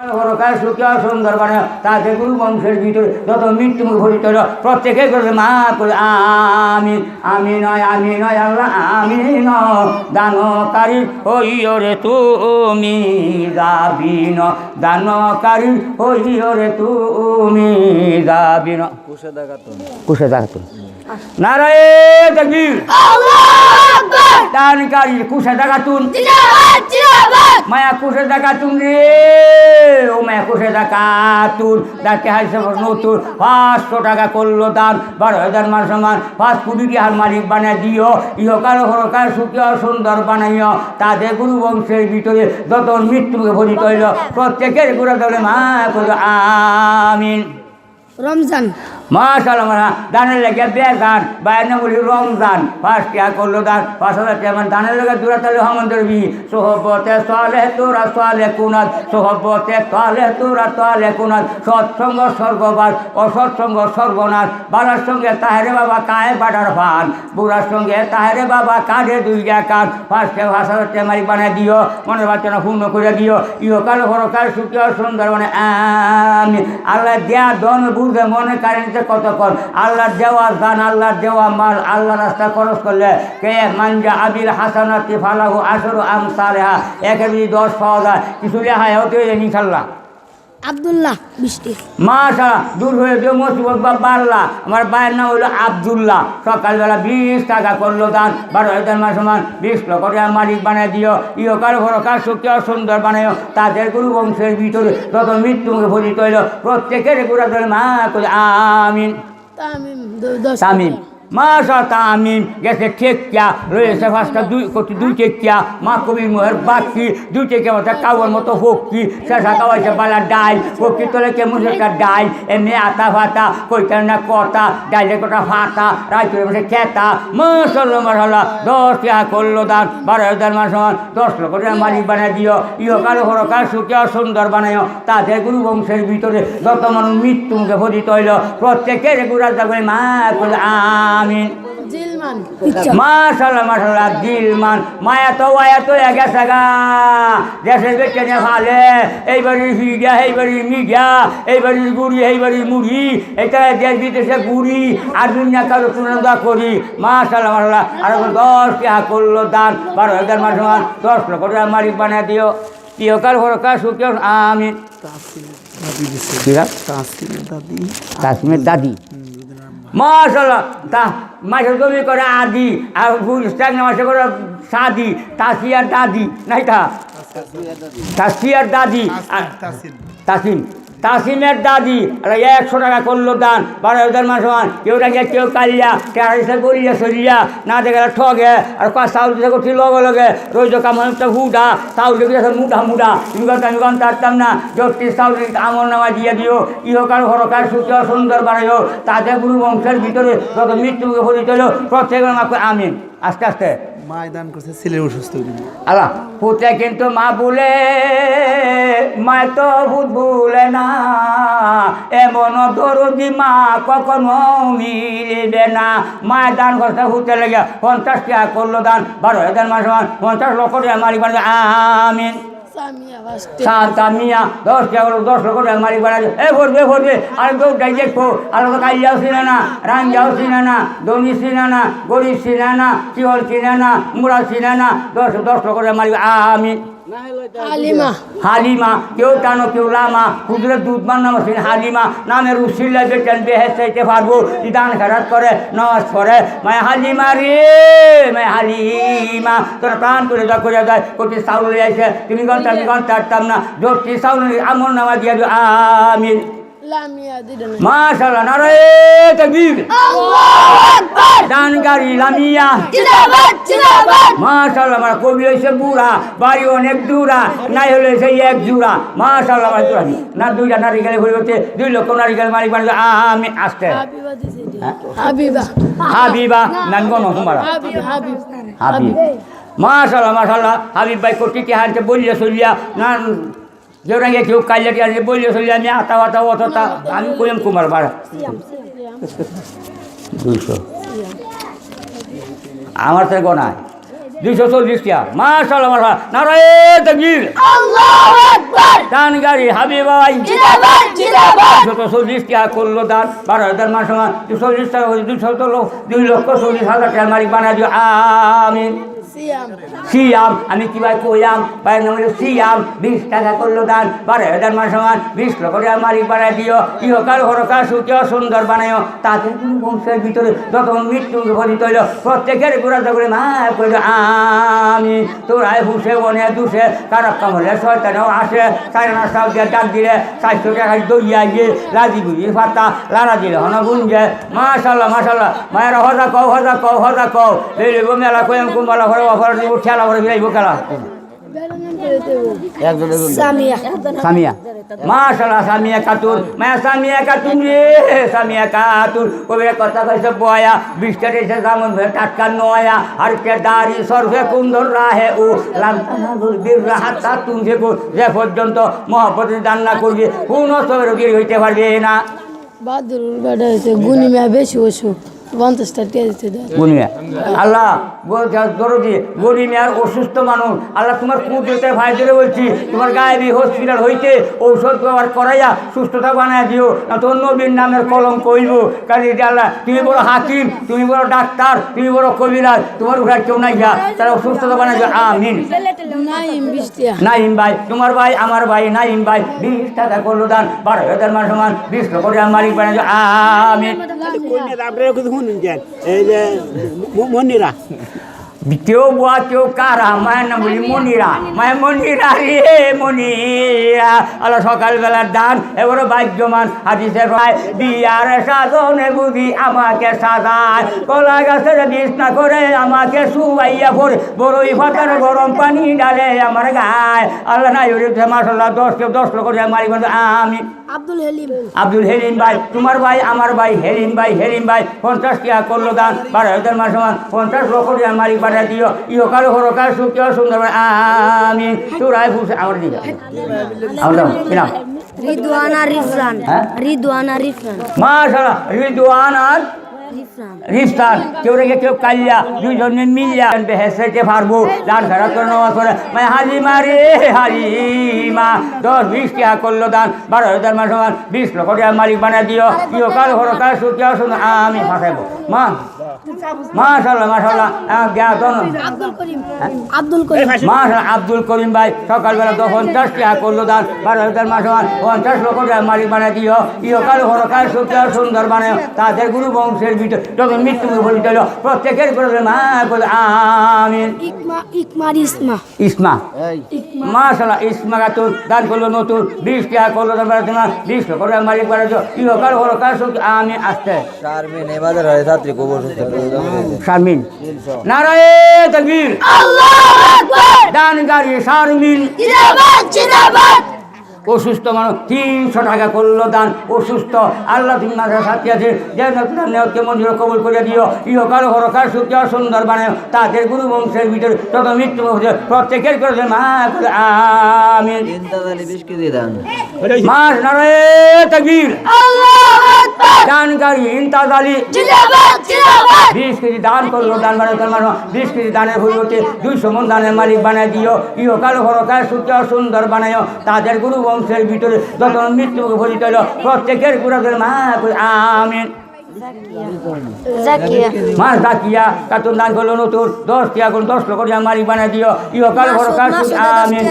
সরকার সুখী সুন্দর বানে তাতে গুরু বংশের ভিতরে যত মৃত্যু ভরিত হল প্রত্যেকে করে মা করে আমি আমি নয় আল্লাহ আমি দানকারী হইও রে তুমি দাবিন দানকারী হইও রে তুমি দাবিন কুশে দাগাতুন নারায়ণ তাকবীর দানকারী কুশে দাগাতুন মায়া কুশে দাগাতুন রে ও মায়া কুশে দাগাতুন ডাকে হাইছে নতুন 500 টাকা করলো দান 12,000 মান সমান 5 কোটি টাকার মালিক বানিয়ে দিও ইহকাল হরকাল সুখী সুন্দর বানাইও তাদের গুরু বংশের ভিতরে যত মৃত্যুকে ভরিত হইল প্রত্যেকের গুরু দলে মা করে আমিন রমজান মাশাআল্লাহ মারা দানের লেগে বেদান বাইরে বলি রমজান 5 টাকা করলো দান 5,000 টাকা মানে দানের লেগে দূরাতালে হমন্দর বি সোহবতে সালেহ তোরা সালেহ কুনাত সোহবতে সালেহ তোরা সালেহ কুনাত সৎসঙ্গ স্বর্গবাস অসৎসঙ্গ সর্বনাশ বালার সঙ্গে তাহেরে বাবা কায়ে বাটার ফান বুড়ার সঙ্গে তাহেরে বাবা কাঁধে 2 টাকা 5 টাকা 5,000 টাকা মালিক বানিয়ে দিও মনের বাচ্চারা পূর্ণ করে দিও ইহকাল হরকাল সুখী সুন্দর মানে আমি আল্লাহ দেয়া দন বুঝে মনে কারেন্ট কতক্ষণ আল্লাহর দেওয়া দান আল্লাহর দেওয়া মাল আল্লাহ রাস্তা খরচ করলে কে মানজা আবিল হাসানাতি ফালাহু আশরু আমসালিহা 10 পাওয়া যায় কিছু লেখায় হতে ইনশাআল্লাহ আব্দুল্লাহ বৃষ্টি মাশাআল্লাহ দূর হয়ে যে মুসিবত বা বাল্লা আমার ভাইয়ের নাম হলো আব্দুল্লাহ সকালবেলা 20 টাকা করলো দান 12,000 মান সমান 20 লক্ষ টাকা মালিক বানিয়ে দিও ইহকাল হরকাল সুখী সুন্দর বানাইও তাদের গুরু বংশের ভিতরে যত মৃত্যুকে ভরিত হইল প্রত্যেকের গুরু দল মা করে আমিন তামিম মাশাআল্লাহ তামিম গেছে ঠেকিয়া রয়েছে 2 টেকিয়া মা কবির মোহের বাকি 2 টেকিয়া মতো কাউর মতো হকি শেষা কাওয়াইছে বালা ডাইল হকি তোলে কেমন একটা ডাইল এমনি আতা ফাতা কইতার না কটা ডাইলে কটা ফাতা রাইতুরে বসে খেতা মাশাআল্লাহ 10 টাকা করলো দান 12,000 মান সমান 10 লক্ষ টাকা মালিক বানিয়ে দিও ইহকাল হরকাল সুখী সুন্দর বানাইও তাদের গুরু বংশের ভিতরে যত মানুষ মৃত্যুকে ভরিত হইল প্রত্যেকের গুরু যাবে মা করে আমিন জিলমান মাশাআল্লাহ দিলমান মায়া তো গেছে গা দেশের বেচে নিয়ে ফালে এইবারই ভিডিয়া এইবারই মিডিয়া এইবারই গুড়ি এইবারই মুড়ি এটা দেশ বিদেশে গুড়ি আর দুনিয়া কারো তুলনা করি মাশাআল্লাহ আর 10 টাকা করলো দান 12,000 মান সমান 10 লক্ষ টাকা মালিক বানিয়ে দিও ইহকাল হরকাল সুখী আমিন তাসমির দাদি মাশাআল্লাহ তা মাসের জমি করে আদি আর মাসে করে সাদি তাসিয়ার দাদি নাই তা তাসিয়ার দাদি তাসিম তাসিমের দাদি 100 টাকা করলো দান 12,000 মান সমান কেউ রাখিয়া কেউ কালিয়া টেরারিসে গড়িয়া সরিয়া না দেখে ঠগে আর চাউল দিতে করছি লগে রোজ কামটা হুডা চাউল দিয়েছে মুঠা ইউগান তারতাম না জোরটি চাউল আমল নামা দিয়ে দিও ইহকাল হরকাল সুখী সুন্দর বানাইও তাদের গুরু বংশের ভিতরে যত মৃত্যুকে ভরিত হলো প্রত্যেক আমিন আস্তে আস্তে মায়দান করছে ছেলের অসুস্থ আল্লাহ পুতে কিন্তু মা বলে মায় তো ভূত বলে না এমন দরদি মা কখনো মিলবে না মায়ের দান করতে হুতে লেগে 50 টাকা করলো দান 12,000 মান সমান 50 লক্ষ টাকা মালিক বানাবে আমিন সামিয়া 10 টাকা 10 লক্ষ টাকা মালিক বানাবে ভরবে আর দৌড়াই দেখো আর কাইয়াও চিনে না রাঙ্গাও চিনে না ধনী চিনে না গরিব চিনে না চিহল চিনে না মুড়া চিনে না 10 লক্ষ টাকা মালিক আমিন হালিমা কেউ টানো কেউ লামা হুজুরের দুধমান নাম আছেন হালিমা নামের উসিল্লা বেটেন বেহেস চাইতে পারবো দান খেরাত করে নামাজ পড়ে মায়া হালিমা রে মায়া হালিমা তোরা প্রাণ করে যা করে যায় কোটি চাউল আছে তুমি ঘন্টা হাঁটতাম না জোরটি চাউল আমল নামা দিয়ে আমিন মাশাআল্লাহ নারায়ণ তাকবীর দানকারী লামিয়া মাশাআল্লাহ আমার কবি হয়েছে বুড়া বাড়ি অনেক দূরা নাই হলে সেই 1 জোড়া মাশাআল্লাহ আমার জোড়া না 2টা নারিকেল ঘুরে 2 লক্ষ নারিকেল মালিক বানিয়ে আমি আসতে হাবিবা নাম কোন তোমার হাবিব মাশাআল্লাহ হাবিব ভাই কোটি কি হারতে বলিয়া চলিয়া না যেওরাঙ্গে কেউ কাইলাটি আসে বলিয়া চলিয়া আমি আতা অতটা আমি কইম কুমার বাড়া 200 আমার তো গনায় 240 টাকা মাশাআল্লাহ মাশাআল্লাহ নারায়ে তাকবীর আল্লাহু আকবার দান গাড়ি হাবিব ভাই জিন্দাবাদ জিন্দাবাদ 240 টাকা করলো দান 12,000 মাস সমান 240 টাকা 2,40,000 টাকার মালিক বানায় দিও আমিন সিয়াম আমি কি ভাই কইলাম ভাইয়ের নাম হলো সিয়াম 20 টাকা করলো দান 12,000 মাস সমান 20 লক্ষ টাকার মালিক বানায় দিও ইহকাল হরকাল সুখী সুন্দর বানায় তাদের কোনো বংশের ভিতরে যত মৃত্যু ভরিত হইল প্রত্যেকের গুড়াতে করে মা কইল আমি তোরাই হুসে বনে দুষে খারাপ কাম হলে শয়তানেও আসে সাড়ে না সব দিয়ে ডাক দিলে 400 টাকা দইয়া গিয়ে লাজি বুঝি ফাতা লাড়া দিলে হন গুঞ্জে মাশাল্লাহ মাশাল্লাহ মায়ের হজা কও এই মেলা কইম কুম্বালা ঘরে অফার দিব খেলা করে ফিরাইব খেলা সামিয়া মাশাআল্লাহ সামিয়া খাতুন মায়া সামিয়া খাতুন রে সামিয়া খাতুন কবিরা কথা কইছে বয়া 20 টাকা এসে জামন টাটকা নয়া আর কে দাড়ি সরফে কুন্দর রাহে ও লান্তানাদুল বীর রাহাতা তুমছে কো যে পর্যন্ত মহব্বতে দান না করবে কোন সবের বীর হইতে পারবে না বাদুর বাড়া হইছে গুনি মে বেশি অসুখ 50 টাকা দিতে দাও গুনিয়া আল্লাহ দরদি গরিমিয়ার অসুস্থ মানুষ আল্লাহ তোমার কুদরতে ভাই ধরে বলছি তোমার গায়েবী হসপিটাল হইতে ঔষধ ব্যবহার করাইয়া সুস্থতা বানায় দিও না তো নবীর নামের কলম কইব কাজে আল্লাহ তুমি বড় হাকিম তুমি বড় ডাক্তার তুমি বড় কবিরাজ তোমার উঠার কেউ নাই যা তারা সুস্থতা বানায় দিও আমিন নাইম 20 টাকা নাইম ভাই তোমার ভাই আমার ভাই নাইম ভাই 20 টাকা করলো দান 12,000 মান সমান 20 লক্ষ টাকা মালিক বানায় দিও আমিন এই যে মনিরা কেউ বুয়া কেউ কারা মায়ের নাম বলি মনিরা মায়ের মনিরা রে মনিরা আল্লাহ সকালবেলার দান এবারে ভাগ্যমান হাদিসের ভাই বিয়ার সাধনে বুঝি আমাকে সাজায় কলা গাছের বিছনা করে আমাকে শুয়াইয়া পড়ে বড়ই ফাটার গরম পানি ডালে আমার গায়ে আল্লাহ নাই মাসাল্লাহ 10 লক্ষ টাকা মারি আমি আব্দুল হেলিম ভাই তোমার ভাই আমার ভাই হেলিম ভাই 50 টাকা করলো দান 12,000 মাস সমান 50 লক্ষ টাকা মালিক বাড়া দিও ইহকাল হরকাল সুখী সুন্দর আমি তোরাই ফুসে আমার দিকে আমার রিদওয়ানা রিফরান মাশাআল্লাহ রিদওয়ান আর রিফতান কেউ রেখে কেউ কালিয়া দুইজনে মিলিয়া হেসেতে পারবো দান খারাপ করে নেওয়া করে মানে হালিমা রে হালিমা 10-20 টাকা করলো দান 12,000 মাস সমান 20 লক্ষ টাকা মালিক বানায় দিও ইহকাল হরকাল সুখী সুন্দর আমি ফাঁসাইবো মা মাশাআল্লাহ আব্দুল করিম ভাই সকালবেলা 50 টাকা করলো দান 12,000 মাস সমান 50 লক্ষ টাকা মালিক বানায় দিও ইহকাল হরকাল সুখী সুন্দর বানায় তাদের গুরু বংশের ভিতর যখন মৃত্যু বলিত হলো প্রত্যেকের করে মা বলে আমিন ইসমা মাশাআল্লাহ ইসমা খাতুন দান করলো নতুন 20 টাকা করলো দান 20 লক্ষ টাকা মালিক বানায় দিও ইহকাল হরকাল সুখী আমি আসতে শারমিন এবারে হয় ছাত্রী কবর শারমিন নারায়ে তাকবীর আল্লাহু আকবার দান গাড়ি শারমিন জিন্দাবাদ জিন্দাবাদ অসুস্থ মানুষ 300 টাকা করলো দান অসুস্থ আল্লাহ তুমি মাঝে সাথে আছে যে নেওয়াকে মঞ্জুর কবুল করে দিও ইহকাল হরকাল সুখী সুন্দর বানায় তাদের গুরু বংশের ভিতরে তত মৃত্যু প্রত্যেকের করেছে মা করে আমিন মাস নারায়ে তাকবীর আল্লাহু আকবার দান গাড়ি ইনতাজ আলী জিন্দাবাদ জিন্দাবাদ 20 কেজি দান করলো দান বানায় তোমার 20 কেজি দানের পরিবর্তে 200 মণ দানের মালিক বানায় দিও ইহকাল হরকাল সুখী সুন্দর বানায় তাদের গুরু বংশের ভিতরে যত মৃত্যু ভরিত হইল প্রত্যেকের গুণাদের মা আমিন মাস জাকিয়া কাতুন দান করলো নতুন 10 টাকা করে 10 লক্ষ টাকা মালিক বানায় দিও ইহকাল হরকাল আমিন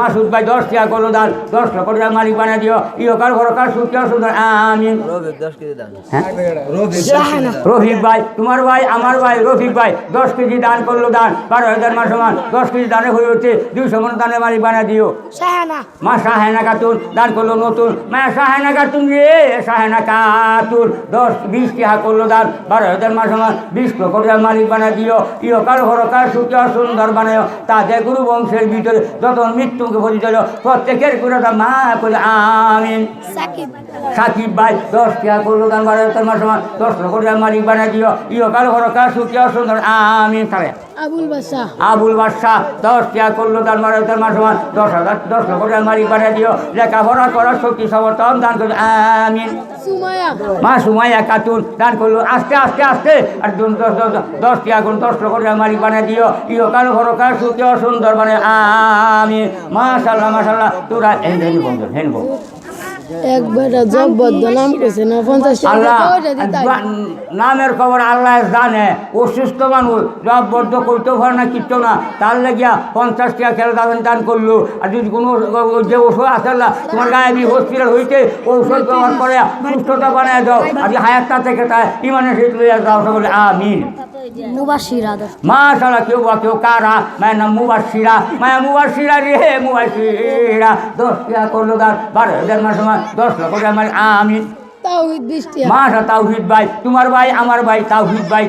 মাসুদ ভাই 10 টাকা করলো দান 10 লক্ষ টাকা মালিক বানায় দিও ইহকাল হরকাল সুখী সুন্দর আমিন রফিক ভাই তোমার ভাই আমার ভাই রফিক ভাই 10 কেজি দান করলো দান 12,000 মাস সমান 10 কেজি দানে হয়ে হচ্ছে 200 মণ দানের মালিক বানায় দিও মা শাহেনা খাতুন দান করলো নতুন মা শাহেনা খাতুন রে শাহেনা খাতুন 20 টাকা করলো দান 12,000 মাস সমান 20 লক্ষ টাকা মালিক বানায় দিও ইহকাল হরকাল সুখী সুন্দর বানায় তাদের গুরু বংশের ভিতরে যত মৃত্যুকে ভরিত হইল প্রত্যেকের গুণাটা মা করে আমিন সাকিব ভাই 10 টাকা করলো দান 12,000 মাস সমান 10 লক্ষ টাকা মালিক বানায় দিও ইহকাল হরকাল সুখী সুন্দর আমিন তারে আবুল বাদশা 10 টাকা করলো দান 12,000 মাস সমান 10 লক্ষ টাকা মালিক বানায় দিও লেখাপড়া করার শক্তি সমর্থন দান করে আমিন সুমায়া মা সুমাইয়া খাতুন দান করলো আস্তে আস্তে আস্তে আর 10 টি আগুন 10 লক্ষ টাকা মালিক বানিয়ে দিও ইহকাল ভরকাল সুখে সুন্দর মানে আমি মাশাআল্লাহ মাশাআল্লাহ তোরা হেন বল এক বেটা জব্বদ্দ নাম কইছে না 50 টাকা আল্লাহ ওইটা দিতাই নামের খবর আল্লাহ জানে অসুস্থ মানুষ জব বদ্ধ করতেও পারে না কিচ্ছু না তার লেগিয়া 50 টাকা খেলে দান করলো আর যদি কোনো যে ওষুধ আছে আল্লাহ তোমার গায়ে হসপিটাল হইতে ঔষধ ব্যবহার করে সুস্থতা বানায় দাও আর যে হায়াতটা থেকে তাই ইমানের শীত লইয়া দাও সকলে আমিন মুবাশশিরা মাশাআল্লাহ কেউ বা কেউ কারা মায়ের নাম মুবাশশিরা মায়া মুবাশশিরা রে মুবাশশিরা 10 টাকা করলো দান 12,000 মাসে 10 লক্ষ টাকা মালিক আমিন তাওহীদ 20 টাকা মাশা তাওহীদ ভাই তোমার ভাই আমার ভাই তাওহীদ ভাই